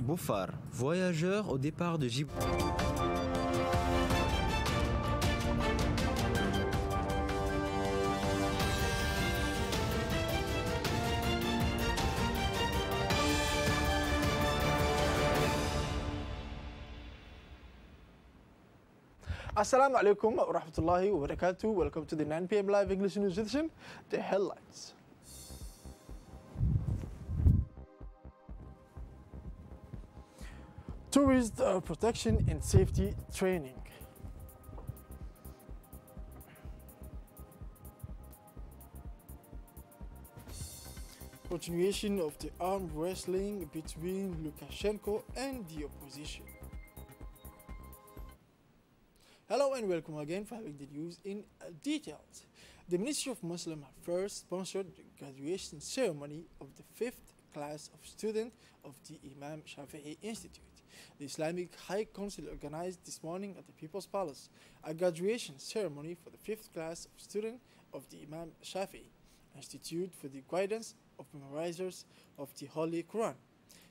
Bouffar, voyageur au départ de Djibouti. Assalamu alaikum wa rahmatullahi wa barakatuh. Welcome to the 9 p.m. live English news edition. The headlines. Tourist protection and safety training. Continuation of the arm wrestling between Lukashenko and the opposition. Hello and welcome again for having the news in details. The Ministry of Muslim Affairs sponsored the graduation ceremony of the 5th class of students of the Imam Shafi'i Institute. The Islamic High Council organized this morning at the People's Palace a graduation ceremony for the 5th class of students of the Imam Shafi'i Institute for the guidance of memorizers of the Holy Quran.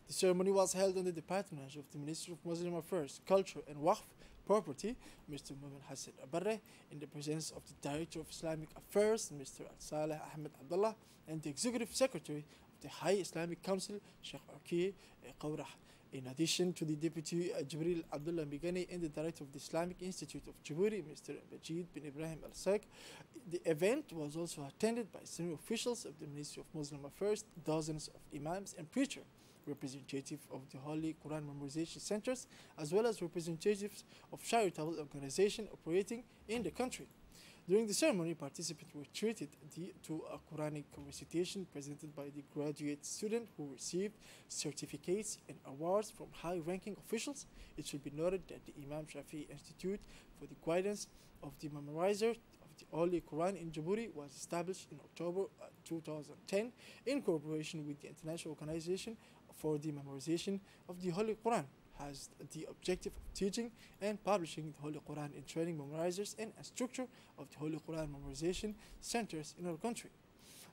The ceremony was held under the patronage of the Ministry of Muslim Affairs, Culture and Waqf Property, Mr. Mumin Hassan Abarre, in the presence of the Director of Islamic Affairs, Mr. Al-Saleh Ahmed Abdullah, and the Executive Secretary of the High Islamic Council, Sheikh Arki Qawrah. In addition to the Deputy Jibril Abdullah Migani and the Director of the Islamic Institute of Djibouti, Mr. Majid bin Ibrahim Al-Saq, the event was also attended by senior officials of the Ministry of Muslim Affairs, dozens of imams and preachers, representatives of the Holy Quran memorization centers, as well as representatives of charitable organizations operating in the country. During the ceremony, participants were treated to a Quranic recitation presented by the graduate student who received certificates and awards from high-ranking officials. It should be noted that the Imam Shafi'i Institute for the Guidance of the Memorizer of the Holy Quran in Djibouti was established in October 2010 in cooperation with the International Organization for the Memorization of the Holy Quran, has the objective of teaching and publishing the Holy Quran and training memorizers and a structure of the Holy Quran memorization centers in our country.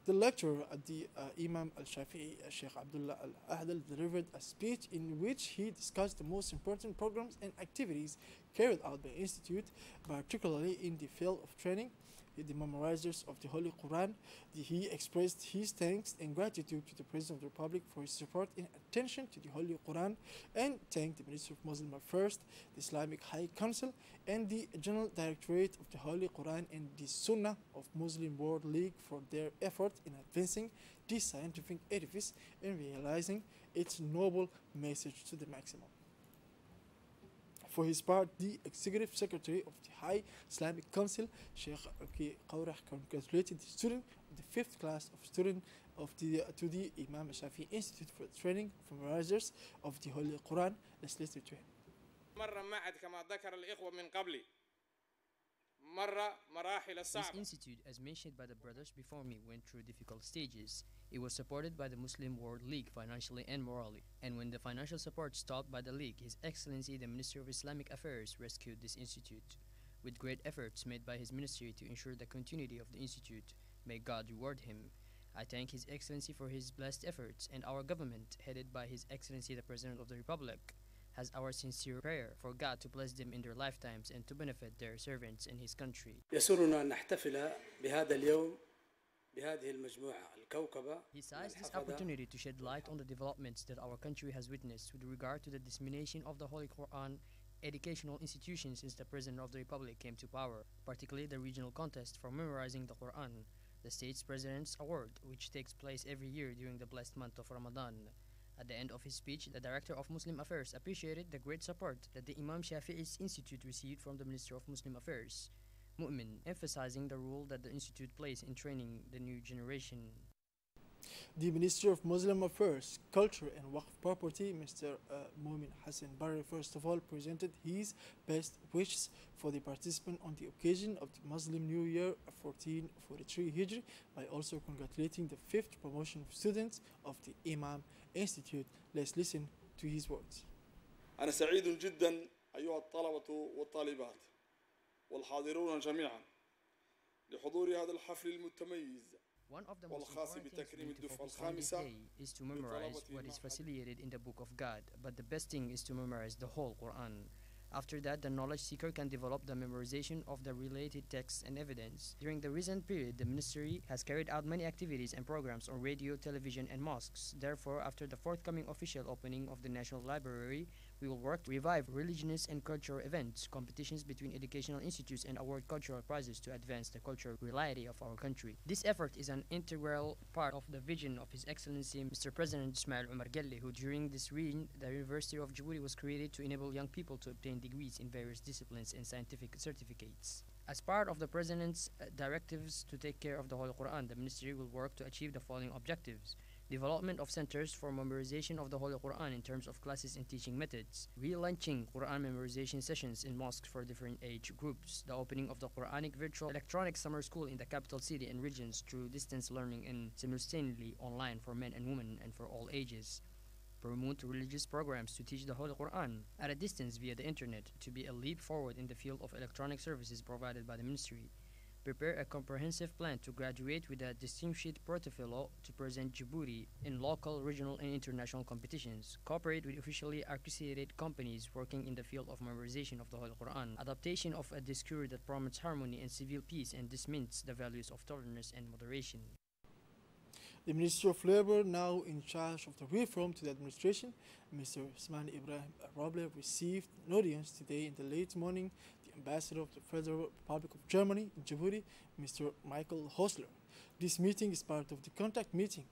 The lecturer at the Imam al-Shafi'i, Sheikh Abdullah al-Ahdal, delivered a speech in which he discussed the most important programs and activities carried out by the Institute, particularly in the field of training the memorizers of the Holy Quran. He expressed his thanks and gratitude to the President of the Republic for his support and attention to the Holy Quran, and thanked the Ministry of Muslim Affairs, the Islamic High Council, and the General Directorate of the Holy Quran and the Sunnah of Muslim World League for their efforts in advancing this scientific edifice and realizing its noble message to the maximum. For his part, the Executive Secretary of the High Islamic Council, Sheikh Arki Qawrah, congratulated the student of the 5th class of student of the Imam Shafi'i Institute for Training for Memorizers of the Holy Quran. Let's listen to him. This institute, as mentioned by the brothers before me, went through difficult stages. It was supported by the Muslim World League financially and morally. And when the financial support stopped by the League, His Excellency the Minister of Islamic Affairs rescued this institute. With great efforts made by his ministry to ensure the continuity of the institute, may God reward him. I thank His Excellency for his blessed efforts, and our government, headed by His Excellency the President of the Republic, has our sincere prayer for God to bless them in their lifetimes and to benefit their servants in His country. يسرنا أن نحتفل بهذا اليوم بهذه المجموعة الكوكبة. He seized this opportunity to shed light on the developments that our country has witnessed with regard to the dissemination of the Holy Quran educational institutions since the President of the Republic came to power, particularly the regional contest for memorizing the Quran, the State's President's Award, which takes place every year during the blessed month of Ramadan. At the end of his speech, the Director of Muslim Affairs appreciated the great support that the Imam Shafi'i's Institute received from the Minister of Muslim Affairs, Mu'min, emphasizing the role that the Institute plays in training the new generation. The Ministry of Muslim Affairs, Culture and Waqf Property, Mr. Mumin Hassan Barre, first of all presented his best wishes for the participant on the occasion of the Muslim New Year 1443 Hijri by also congratulating the 5th promotion of students of the Imam Institute. Let's listen to his words. أنا سعيد جدا أيها الطلبة والطالبات والحاضرون جميعا لحضور هذا الحفل المتميز. One of the most والخاص important things we بتكريم need to الدفعة focus on this الخامسة day is to memorize what is facilitated in the Book of God, but the best thing is to memorize the whole Quran. After that, the knowledge seeker can develop the memorization of the related texts and evidence. During the recent period, the ministry has carried out many activities and programs on radio, television, and mosques. Therefore, after the forthcoming official opening of the National Library, we will work to revive religious and cultural events, competitions between educational institutes, and award cultural prizes to advance the cultural reality of our country. This effort is an integral part of the vision of His Excellency Mr. President Ismail Omar Guelleh, who during this reign, the University of Djibouti was created to enable young people to obtain degrees in various disciplines and scientific certificates. As part of the President's directives to take care of the Holy Quran, the Ministry will work to achieve the following objectives: development of centers for memorization of the Holy Quran in terms of classes and teaching methods, relaunching Quran memorization sessions in mosques for different age groups, the opening of the Quranic virtual electronic summer school in the capital city and regions through distance learning and simultaneously online for men and women and for all ages, promote religious programs to teach the Holy Quran at a distance via the internet to be a leap forward in the field of electronic services provided by the Ministry, prepare a comprehensive plan to graduate with a distinguished portfolio to present Djibouti in local, regional, and international competitions, cooperate with officially accredited companies working in the field of memorization of the Holy Quran, adaptation of a discourse that promotes harmony and civil peace and dismants the values of tolerance and moderation. The Ministry of Labor, now in charge of the reform to the administration, Mr. Usman Ibrahim Roble, received an audience today in the late morning the Ambassador of the Federal Republic of Germany in Djibouti, Mr. Michael Hosler. This meeting is part of the contact meeting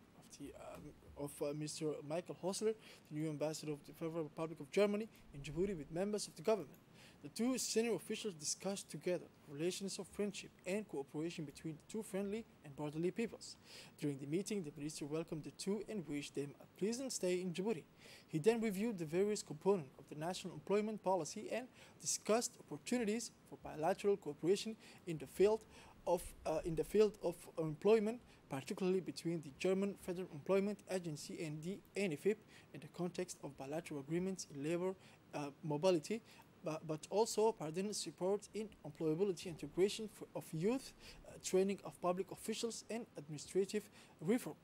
of Mr. Michael Hosler, the new Ambassador of the Federal Republic of Germany in Djibouti, with members of the government. The two senior officials discussed together relations of friendship and cooperation between the two friendly and brotherly peoples. During the meeting, the minister welcomed the two and wished them a pleasant stay in Djibouti. He then reviewed the various components of the national employment policy and discussed opportunities for bilateral cooperation in the field of employment, particularly between the German Federal Employment Agency and the NFIP in the context of bilateral agreements in labor mobility, but also support in employability integration of youth, training of public officials, and administrative reform.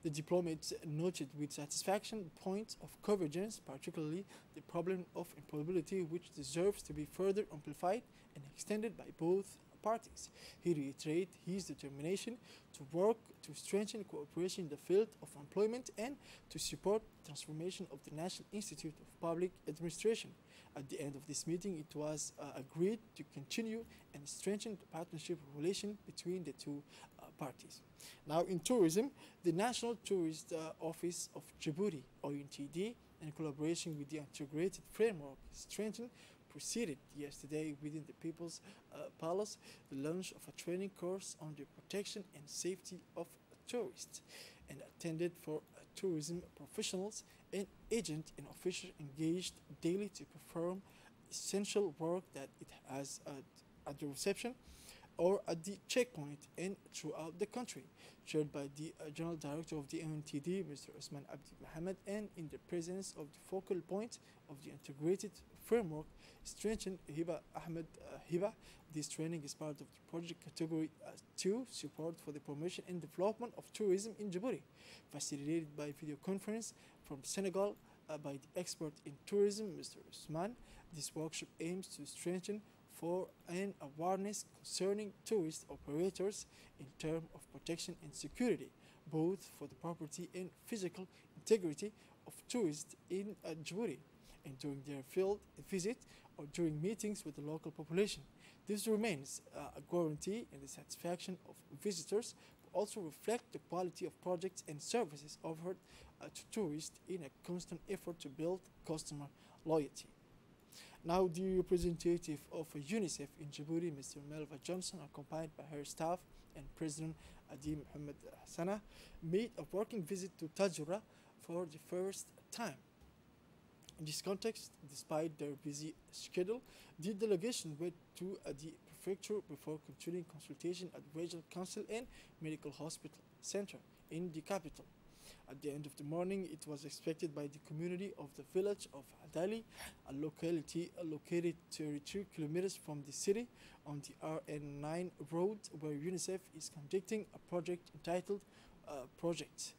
The diplomats noted with satisfaction points of convergence, particularly the problem of employability, which deserves to be further amplified and extended by both parties. He reiterated his determination to work to strengthen cooperation in the field of employment and to support transformation of the National Institute of Public Administration. At the end of this meeting, it was agreed to continue and strengthen the partnership relation between the two parties. Now, in tourism, the National Tourist Office of Djibouti, ONTD, in collaboration with the Integrated Framework Strengthened, proceeded yesterday within the People's Palace the launch of a training course on the protection and safety of tourists, and attended for tourism professionals and agents and officials engaged daily to perform essential work that it has at the reception or at the checkpoint and throughout the country, chaired by the General Director of the NTD, Mr. Osman Abdi Mohammed, and in the presence of the focal point of the integrated framework strengthened Hiba Ahmed Hiba. This training is part of the project category 2, support for the promotion and development of tourism in Djibouti, facilitated by video conference from Senegal by the expert in tourism, Mr. Usman. This workshop aims to strengthen for an awareness concerning tourist operators in terms of protection and security, both for the property and physical integrity of tourists in Djibouti, and during their field visit or during meetings with the local population. This remains a guarantee in the satisfaction of visitors, but also reflect the quality of projects and services offered to tourists in a constant effort to build customer loyalty. Now, the representative of UNICEF in Djibouti, Mr. Melva Johnson, accompanied by her staff and President Adi Mohamed Hassana, made a working visit to Tajura for the first time. In this context, despite their busy schedule, the delegation went to the prefecture before continuing consultation at Regional Council and Medical Hospital Center in the capital. At the end of the morning, it was expected by the community of the village of Adali, a locality located 33 kilometers from the city on the RN9 road, where UNICEF is conducting a project entitled Project.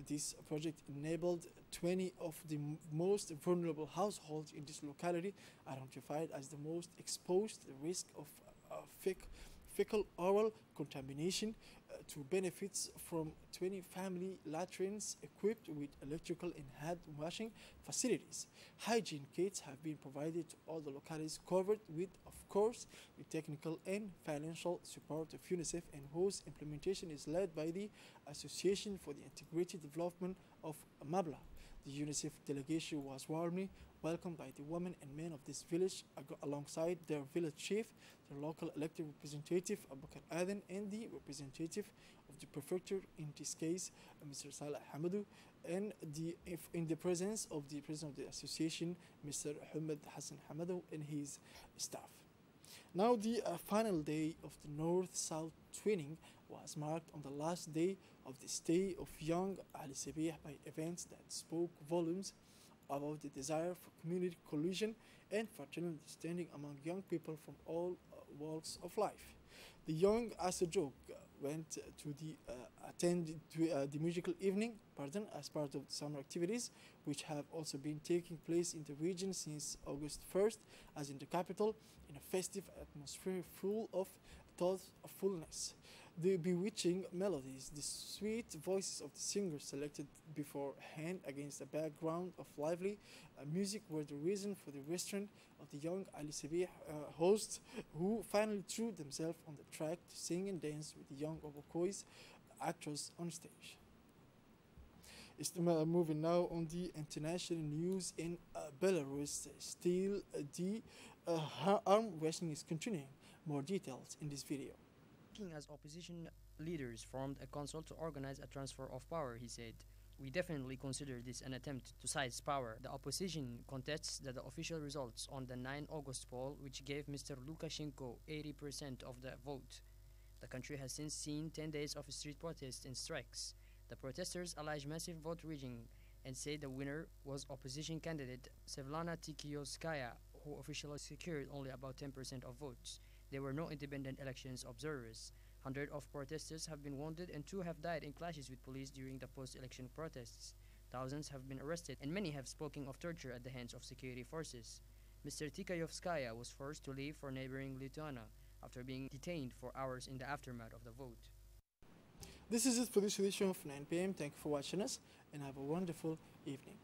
This project enabled 20 of the most vulnerable households in this locality, identified as the most exposed to the risk of fecal oral contamination, to benefits from 20 family latrines equipped with electrical and hand washing facilities. Hygiene kits have been provided to all the localities covered with, of course, the technical and financial support of UNICEF, and whose implementation is led by the Association for the Integrated Development of Mabla. The UNICEF delegation was warmly welcomed by the women and men of this village, alongside their village chief, the local elected representative Abubakar Aden, and the representative of the prefecture, in this case Mr. Salah Hamadou, and in the presence of the president of the association, Mr. Hamad Hassan Hamadou, and his staff. Now the final day of the North-South twinning was marked on the last day of the stay of young Ali Sabih by events that spoke volumes about the desire for community cohesion and fraternal understanding among young people from all walks of life. The young Asajok went to attend the musical evening, as part of the summer activities, which have also been taking place in the region since August 1st, as in the capital, in a festive atmosphere full of thoughtfulness. The bewitching melodies, the sweet voices of the singers selected beforehand against a background of lively music were the reason for the restraint of the young Ali Sabih hosts, who finally threw themselves on the track to sing and dance with the young Obokoy's actors on stage. It's moving now on the international news in Belarus. Still, the arm wrestling is continuing. More details in this video. As opposition leaders formed a council to organize a transfer of power, he said, "We definitely consider this an attempt to seize power." The opposition contests that the official results on the 9 August poll, which gave Mr. Lukashenko 80% of the vote. The country has since seen 10 days of street protests and strikes. The protesters allege massive vote rigging and say the winner was opposition candidate Svetlana Tikhanovskaya, who officially secured only about 10% of votes. There were no independent elections observers. Hundreds of protesters have been wounded and 2 have died in clashes with police during the post-election protests. Thousands have been arrested, and many have spoken of torture at the hands of security forces. Mr. Tikhanovskaya was forced to leave for neighboring Lithuania after being detained for hours in the aftermath of the vote. This is it for this edition of 9 p.m. Thank you for watching us, and have a wonderful evening.